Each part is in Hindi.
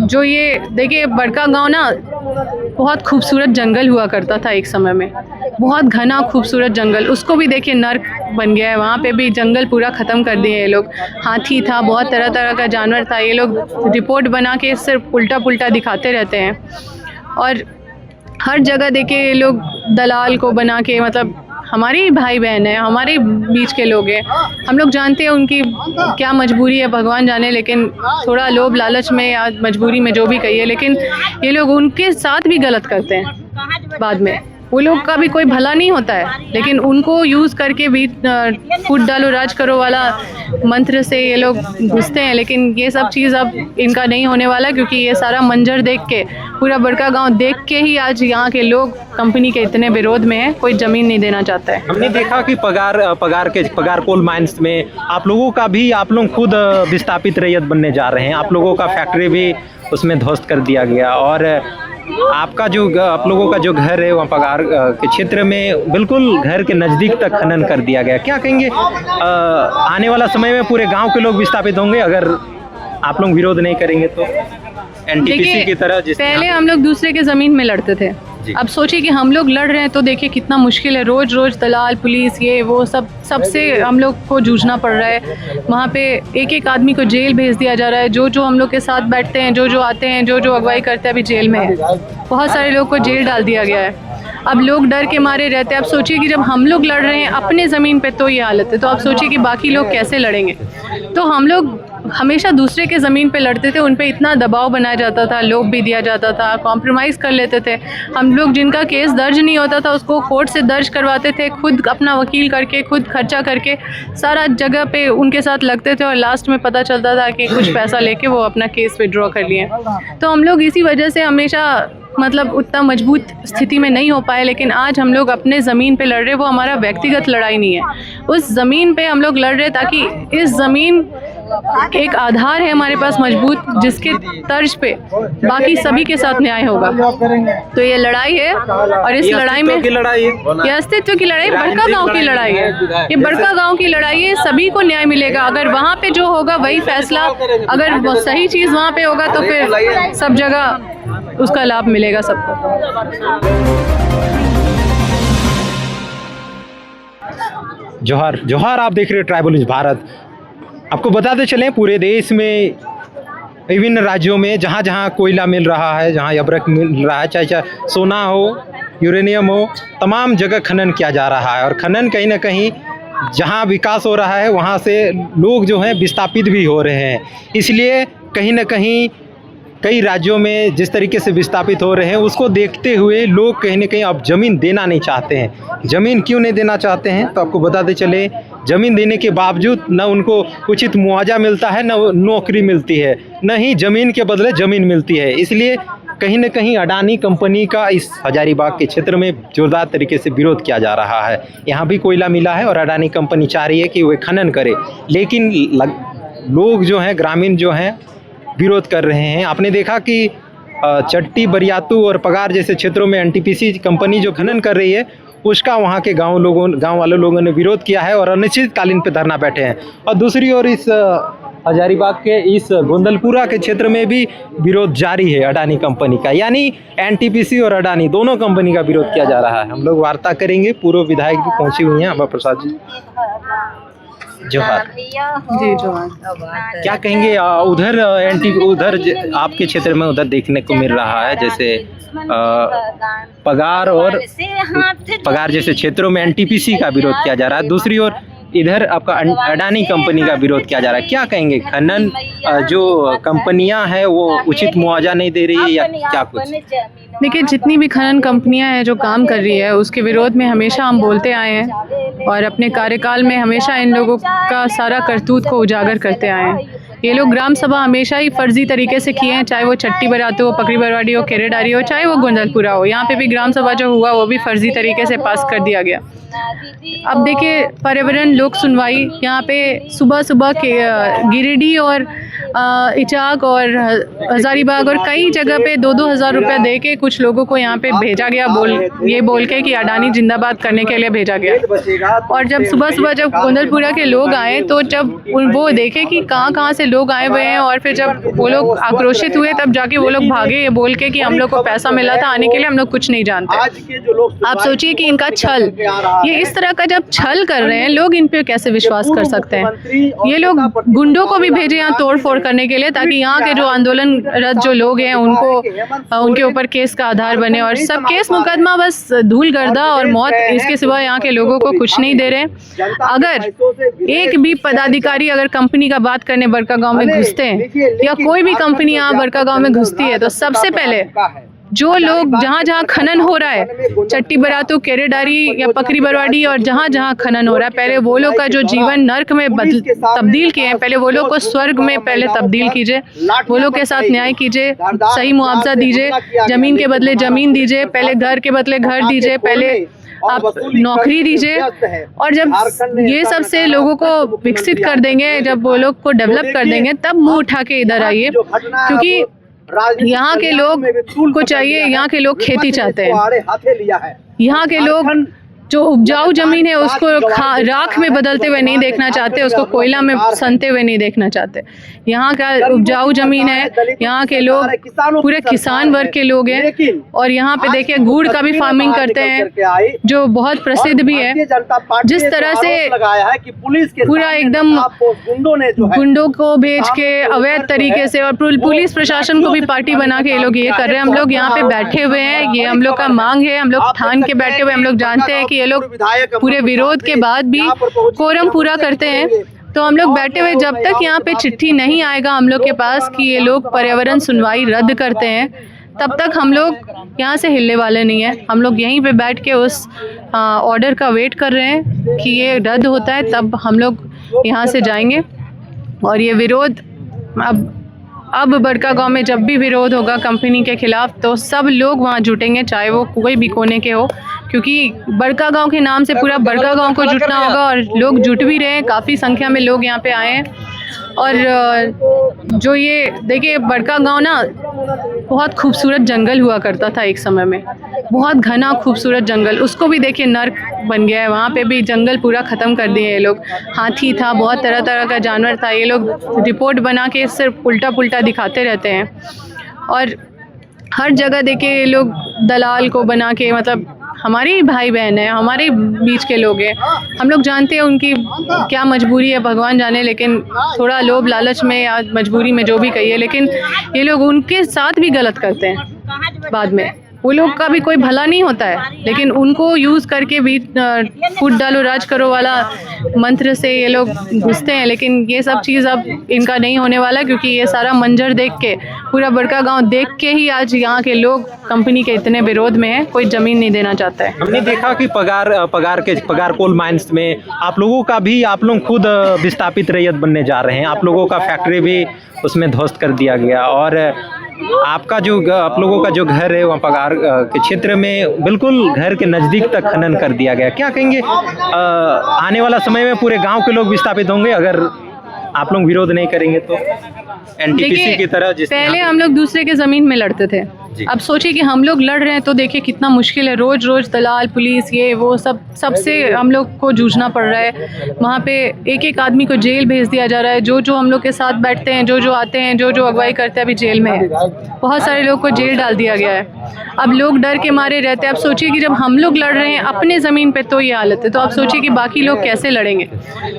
जो ये देखिए बड़का गांव ना बहुत खूबसूरत जंगल हुआ करता था एक समय में, बहुत घना खूबसूरत जंगल, उसको भी देखिए नर्क बन गया है। वहाँ पे भी जंगल पूरा ख़त्म कर दिए ये लोग। हाथी था, बहुत तरह तरह का जानवर था, ये लोग रिपोर्ट बना के सिर्फ उल्टा पुल्टा दिखाते रहते हैं। और हर जगह देखिए ये लोग दलाल को बना के, मतलब हमारे भाई बहन है, हमारे बीच के लोग हैं, हम लोग जानते हैं उनकी क्या मजबूरी है, भगवान जाने, लेकिन थोड़ा लोभ लालच में या मजबूरी में जो भी कहिए, लेकिन ये लोग उनके साथ भी गलत करते हैं बाद में। वो लोग का भी कोई भला नहीं होता है, लेकिन उनको यूज़ करके भी फूट डालो राज करो वाला मंत्र से ये लोग घुसते हैं। लेकिन ये सब चीज़ अब इनका नहीं होने वाला, क्योंकि ये सारा मंजर देख के, पूरा बड़का गांव देख के ही आज यहाँ के लोग कंपनी के इतने विरोध में हैं, कोई ज़मीन नहीं देना चाहता है। हमने देखा कि पगार कोल माइंस में आप लोगों का भी, आप लोग खुद विस्थापित रैयत बनने जा रहे हैं, आप लोगों का फैक्ट्री भी उसमें ध्वस्त कर दिया गया, और आपका जो आप लोगों का जो घर है वहाँ पगार के क्षेत्र में बिल्कुल घर के नज़दीक तक खनन कर दिया गया। क्या कहेंगे, आने वाला समय में पूरे गांव के लोग विस्थापित होंगे अगर आप लोग विरोध नहीं करेंगे तो? एनटीपीसी की तरह पहले हम लोग दूसरे के ज़मीन में लड़ते थे, अब सोचिए कि हम लोग लड़ रहे हैं तो देखिए कितना मुश्किल है। रोज़ रोज़ दलाल, पुलिस, ये वो सबसे हम लोग को जूझना पड़ रहा है। वहाँ पे एक एक आदमी को जेल भेज दिया जा रहा है। जो हम लोग के साथ बैठते हैं, जो आते हैं, जो अगुवाई करते हैं, अभी जेल में है। बहुत सारे लोग को जेल डाल दिया गया है। अब लोग डर के मारे रहते हैं। अब सोचिए कि जब हम लोग लड़ रहे हैं अपने ज़मीन पे तो ये हालत है, तो अब सोचिए कि बाकी लोग कैसे लड़ेंगे। तो हम लोग हमेशा दूसरे के ज़मीन पे लड़ते थे, उन पे इतना दबाव बनाया जाता था, लोभ भी दिया जाता था, कॉम्प्रोमाइज़ कर लेते थे। हम लोग जिनका केस दर्ज नहीं होता था उसको कोर्ट से दर्ज करवाते थे, खुद अपना वकील करके, खुद खर्चा करके सारा जगह पे उनके साथ लगते थे, और लास्ट में पता चलता था कि कुछ पैसा लेके वो अपना केस विड्रॉ कर लिए। तो हम लोग इसी वजह से हमेशा मतलब उतना मजबूत स्थिति में नहीं हो पाए। लेकिन आज हम लोग अपने ज़मीन पे लड़ रहे, वो हमारा व्यक्तिगत लड़ाई नहीं है, उस ज़मीन पे हम लोग लड़ रहे ताकि इस ज़मीन एक आधार है हमारे पास मजबूत, जिसके तर्ज पे बाकी सभी के साथ न्याय होगा। तो ये लड़ाई है, और इस लड़ाई में ये अस्तित्व की लड़ाई, बड़का गांव की लड़ाई है। ये बड़का गांव की लड़ाई है, सभी को न्याय मिलेगा। अगर वहाँ पे जो होगा वही फैसला, अगर सही चीज़ वहाँ पे होगा तो फिर सब जगह उसका लाभ मिलेगा सबको। जोहार जोहार, आप देख रहे हो ट्राइबल न्यूज़ भारत। आपको बताते चलें, पूरे देश में विभिन्न राज्यों में जहाँ जहाँ कोयला मिल रहा है, जहाँ अभ्रक मिल रहा है, चाहे सोना हो, यूरेनियम हो, तमाम जगह खनन किया जा रहा है। और खनन कहीं ना कहीं जहाँ विकास हो रहा है वहाँ से लोग जो हैं विस्थापित भी हो रहे हैं। इसलिए कहीं ना कहीं कई राज्यों में जिस तरीके से विस्थापित हो रहे हैं उसको देखते हुए लोग कहीं ना कहीं अब ज़मीन देना नहीं चाहते हैं। ज़मीन क्यों नहीं देना चाहते हैं तो आपको बताते चले, ज़मीन देने के बावजूद न उनको उचित मुआवजा मिलता है, न नौकरी मिलती है, न ही ज़मीन के बदले ज़मीन मिलती है। इसलिए कहीं ना कहीं अडानी कंपनी का इस हजारीबाग के क्षेत्र में जोरदार तरीके से विरोध किया जा रहा है। यहाँ भी कोयला मिला है और अडानी कंपनी चाह रही है कि वे खनन करे, लेकिन लोग जो हैं, ग्रामीण जो हैं, विरोध कर रहे हैं। आपने देखा कि चट्टी, बरियातू और पगार जैसे क्षेत्रों में एनटीपीसी कंपनी जो खनन कर रही है उसका वहाँ के गांव वाले लोगों ने विरोध किया है और अनिश्चितकालीन पे धरना बैठे हैं। और दूसरी ओर इस हजारीबाग के इस गोंदलपुरा के क्षेत्र में भी विरोध जारी है अडानी कंपनी का, यानी एनटीपीसी और अडानी दोनों कंपनी का विरोध किया जा रहा है। हम लोग वार्ता करेंगे, पूर्व विधायक भी पहुँची हुई हैं, अमर प्रसाद जी। जोहार जी, जोहार। क्या कहेंगे, उधर आपके क्षेत्र में उधर देखने को मिल रहा है जैसे पगार जैसे क्षेत्रों में एनटीपीसी का विरोध किया जा रहा है, दूसरी ओर इधर आपका अडानी कंपनी का विरोध किया जा रहा है। क्या कहेंगे, खनन जो कंपनियां हैं वो उचित मुआवजा नहीं दे रही है या क्या कुछ? देखिए, जितनी भी खनन कंपनियां हैं जो काम कर रही है उसके विरोध में हमेशा हम बोलते आए हैं, और अपने कार्यकाल में हमेशा इन लोगों का सारा करतूत को उजागर करते आए हैं। ये लोग ग्राम सभा हमेशा ही फर्जी तरीके से किए हैं, चाहे वो चट्टी बरातू हो, पकड़ी बरवाड़ी हो, केरेडारी हो, चाहे वो गोंदलपुरा हो। यहाँ पे भी ग्राम सभा जो हुआ वो भी फर्जी तरीके से पास कर दिया गया। अब देखिए, पर्यावरण लोक सुनवाई यहाँ पे सुबह सुबह के गिरिडीह और इचाक और हज़ारीबाग और कई जगह पे 2-2 हज़ार रुपये दे के कुछ लोगों को यहाँ पे भेजा गया, बोल के कि अडानी जिंदाबाद करने के लिए भेजा गया। और जब सुबह जब गोंदलपुरा के लोग आए तो जब वो देखे कि कहाँ से लोग आए हुए हैं, और फिर जब वो लोग आक्रोशित हुए तब जाके वो लोग भागे ये बोल के कि हम लोग को पैसा मिला था आने के लिए, हम लोग कुछ नहीं जानते। आप सोचिए कि इनका छल, ये इस तरह का जब छल कर रहे हैं लोग, इन पे कैसे विश्वास कर सकते हैं। ये लोग गुंडों को भी भेजे यहाँ तोड़ फोड़ करने के लिए, ताकि यहाँ के जो आंदोलनरत जो लोग हैं उनको उनके ऊपर केस का आधार बने, और सब केस मुकदमा बस धूल गर्दा और मौत, इसके सिवा यहाँ के लोगों को कुछ नहीं दे रहे। अगर एक भी पदाधिकारी अगर कंपनी का बात करने बड़कागांव में घुसते हैं या कोई भी कंपनी यहाँ बड़कागांव में घुसती है तो सबसे पहले जो लोग जहाँ खनन हो रहा है, चट्टी बरातू, केरेडारी या पकरी बरवाड़ी और जहाँ खनन हो रहा है, पहले वो लोग का जो जीवन नर्क में तब्दील किए हैं, पहले वो लोग को स्वर्ग में पहले तब्दील कीजिए। वो लोग के साथ न्याय कीजिए, सही मुआवजा दीजिए, जमीन के बदले जमीन दीजिए, पहले घर के बदले घर दीजिए, पहले आप नौकरी दीजिए। और जब ये सब से लोगों को विकसित कर देंगे, जब वो लोग को डेवलप कर देंगे, तब मुंह उठा के इधर आइए, क्योंकि यहाँ के लोग को चाहिए, यहाँ के लोग खेती चाहते हैं। यहाँ के लोग जो उपजाऊ जमीन है उसको राख में बदलते हुए नहीं देखना चाहते, उसको कोयला में सनते हुए नहीं देखना चाहते। यहाँ का उपजाऊ जमीन है, यहाँ के लोग पूरे किसान वर्ग के लोग हैं, और यहाँ पे देखिए गुड़ का भी फार्मिंग करते हैं जो बहुत प्रसिद्ध भी है। जिस तरह से पूरा एकदम गुंडों को भेज के अवैध तरीके से, और पुलिस प्रशासन को भी पार्टी बना के ये लोग ये कर रहे हैं। हम लोग यहाँ पे बैठे हुए हैं, ये हम लोग का मांग है, हम लोग ठान के बैठे हुए, हम लोग जानते हैं कि ये लोग पूरे विरोध के बाद भी कोरम पूरा करते हैं। तो हम लोग बैठे हुए, जब तक यहाँ पे चिट्ठी नहीं आएगा हम लोग के पास कि ये लोग पर्यावरण सुनवाई रद्द करते हैं, तब तक हम लोग यहाँ से हिलने वाले नहीं है। हम लोग यहीं पे बैठ के उस ऑर्डर का वेट कर रहे हैं कि ये रद्द होता है, तब हम लोग यहाँ से जाएंगे। और ये विरोध अब बड़कागांव में जब भी विरोध होगा कंपनी के खिलाफ, तो सब लोग वहाँ जुटेंगे, चाहे वो कोई भी कोने के हो, क्योंकि बड़कागांव के नाम से पूरा बड़कागांव को जुटना होगा। और लोग जुट भी रहे हैं, काफ़ी संख्या में लोग यहाँ पे आए हैं। और जो ये देखिए बड़कागांव ना बहुत खूबसूरत जंगल हुआ करता था एक समय में, बहुत घना खूबसूरत जंगल, उसको भी देखिए नर्क बन गया है। वहाँ पे भी जंगल पूरा ख़त्म कर दिए ये लोग। हाथी था, बहुत तरह तरह का जानवर था, ये लोग रिपोर्ट बना के सिर्फ उल्टा पुल्टा दिखाते रहते हैं। और हर जगह देखिए ये लोग दलाल को बना के, मतलब हमारे ही भाई बहन है, हमारे बीच के लोग हैं, हम लोग जानते हैं उनकी क्या मजबूरी है, भगवान जाने, लेकिन थोड़ा लोभ लालच में या मजबूरी में जो भी कहिए, लेकिन ये लोग उनके साथ भी गलत करते हैं। बाद में वो लोग का भी कोई भला नहीं होता है, लेकिन उनको यूज़ करके भी फूट डालो राज करो वाला मंत्र से ये लोग घुसते हैं। लेकिन ये सब चीज़ अब इनका नहीं होने वाला, क्योंकि ये सारा मंजर देख के, पूरा बड़कागांव देख के ही आज यहाँ के लोग कंपनी के इतने विरोध में हैं, कोई ज़मीन नहीं देना चाहता है। हमने देखा कि पगार कोल माइंस में आप लोगों का भी, आप लोग खुद विस्थापित रैयत बनने जा रहे हैं, आप लोगों का फैक्ट्री भी उसमें ध्वस्त कर दिया गया, और आप लोगों का जो घर है वहाँ पगार के क्षेत्र में बिल्कुल घर के नज़दीक तक खनन कर दिया गया। क्या कहेंगे, आने वाला समय में पूरे गांव के लोग विस्थापित होंगे अगर आप लोग विरोध नहीं करेंगे तो? एनटीपीसी की तरह पहले हम लोग दूसरे के ज़मीन में लड़ते थे, अब सोचिए कि हम लोग लड़ रहे हैं तो देखिए कितना मुश्किल है। रोज़ रोज़ दलाल, पुलिस, ये वो सबसे हम लोग को जूझना पड़ रहा है। वहाँ पे एक एक आदमी को जेल भेज दिया जा रहा है। जो हम लोग के साथ बैठते हैं, जो आते हैं, जो अगुवाई करते हैं, अभी जेल में है। बहुत सारे लोग को जेल डाल दिया गया है। अब लोग डर के मारे रहते हैं। अब सोचिए कि जब हम लोग लड़ रहे हैं अपने ज़मीन पे तो ये हालत है, तो अब सोचिए कि बाकी लोग कैसे लड़ेंगे।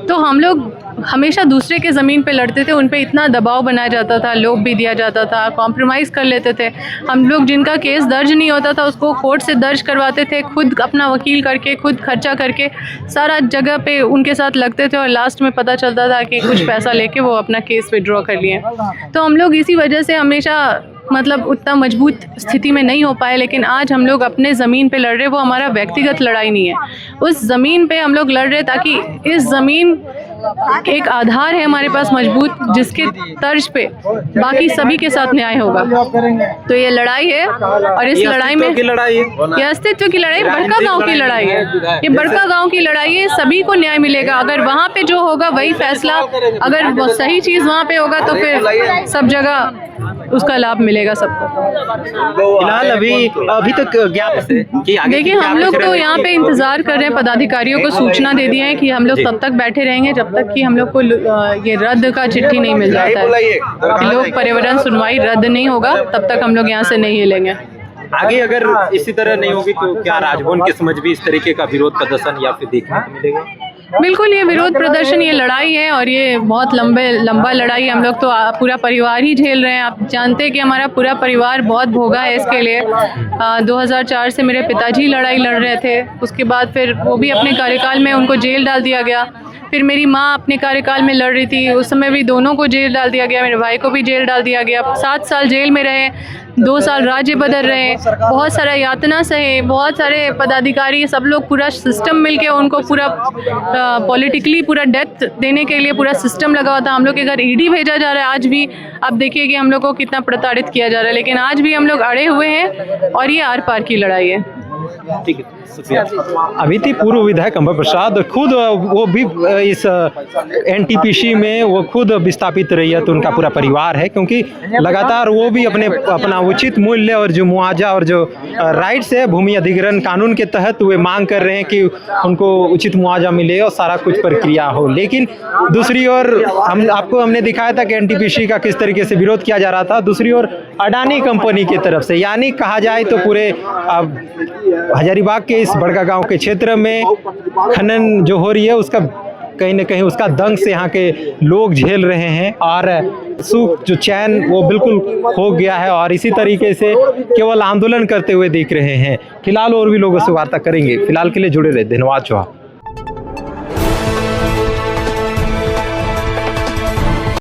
तो हम लोग हमेशा दूसरे के ज़मीन पे लड़ते थे, उन पे इतना दबाव बनाया जाता था, लोभ भी दिया जाता था, कॉम्प्रोमाइज़ कर लेते थे। हम लोग जिनका केस दर्ज नहीं होता था उसको कोर्ट से दर्ज करवाते थे, खुद अपना वकील करके, खुद खर्चा करके सारा जगह पे उनके साथ लगते थे, और लास्ट में पता चलता था कि कुछ पैसा लेके वो अपना केस विड्रॉ कर लिए। तो हम लोग इसी वजह से हमेशा मतलब उतना मजबूत स्थिति में नहीं हो पाए, लेकिन आज हम लोग अपने ज़मीन पे लड़ रहे। वो हमारा व्यक्तिगत लड़ाई नहीं है, उस ज़मीन पे हम लोग लड़ रहे ताकि इस ज़मीन एक आधार है हमारे पास मजबूत, जिसके तर्ज पे बाकी सभी के साथ न्याय होगा। तो ये लड़ाई है, और इस लड़ाई में ये अस्तित्व की लड़ाई, बड़का गांव की लड़ाई है। ये बड़का गांव की लड़ाई है, सभी को न्याय मिलेगा। अगर वहाँ पे जो होगा वही फैसला, अगर वो सही चीज़ वहाँ पे होगा तो फिर सब जगह उसका लाभ मिलेगा सबको। फिलहाल अभी तक देखिए, हम लोग तो यहाँ पे इंतजार कर रहे हैं, पदाधिकारियों को सूचना दे दी है कि हम लोग तब तक बैठे रहेंगे जब तक कि हम लोग को ये रद्द का चिट्ठी नहीं मिल जाता है। कि लोग पर्यावरण सुनवाई रद्द नहीं होगा तब तक हम लोग यहाँ से नहीं हिलेंगे। आगे अगर इसी तरह नहीं होगी तो क्या राजभवन के समझ भी इस तरीके का विरोध प्रदर्शन या फिर देखने को मिलेगा? बिल्कुल, ये विरोध प्रदर्शन, ये लड़ाई है और ये बहुत लंबा लड़ाई है। हम लोग तो पूरा परिवार ही झेल रहे हैं। आप जानते हैं कि हमारा पूरा परिवार बहुत भोगा है इसके लिए। 2004 से मेरे पिताजी लड़ाई लड़ रहे थे, उसके बाद फिर वो भी अपने कार्यकाल में उनको जेल डाल दिया गया। फिर मेरी माँ अपने कार्यकाल में लड़ रही थी, उस समय भी दोनों को जेल डाल दिया गया, मेरे भाई को भी जेल डाल दिया गया। 7 साल जेल में रहे, 2 साल राज्य बदल रहे, बहुत सारा यातना सहे, बहुत सारे पदाधिकारी, सब लोग पूरा सिस्टम मिलके उनको पूरा पॉलिटिकली पूरा डेथ देने के लिए पूरा सिस्टम लगा हुआ था। हम लोग के घर ईडी भेजा जा रहा है आज भी। आप देखिए कि हम लोग को कितना प्रताड़ित किया जा रहा है, लेकिन आज भी हम लोग अड़े हुए हैं और ये आर पार की लड़ाई है। ठीक है, शुक्रिया। अभी थी पूर्व विधायक अंबर प्रसाद, खुद वो भी इस एनटीपीसी में वो खुद विस्थापित रही है, तो उनका पूरा परिवार है, क्योंकि लगातार वो भी अपना उचित मूल्य और जो मुआवजा और जो राइट्स है भूमि अधिग्रहण कानून के तहत वे मांग कर रहे हैं कि उनको उचित मुआवजा मिले और सारा कुछ प्रक्रिया हो। लेकिन दूसरी ओर हमने दिखाया था कि एनटीपीसी का किस तरीके से विरोध किया जा रहा था। दूसरी ओर अडानी कंपनी की तरफ से, यानी कहा जाए तो पूरे हजारीबाग के इस बड़का गांव के क्षेत्र में खनन जो हो रही है उसका कहीं न कहीं उसका दंग से यहाँ के लोग झेल रहे हैं, और सुख जो चैन वो बिल्कुल खो गया है, और इसी तरीके से केवल आंदोलन करते हुए दिख रहे हैं। फिलहाल और भी लोगों से वार्ता करेंगे। फिलहाल के लिए जुड़े रहे। धन्यवाद।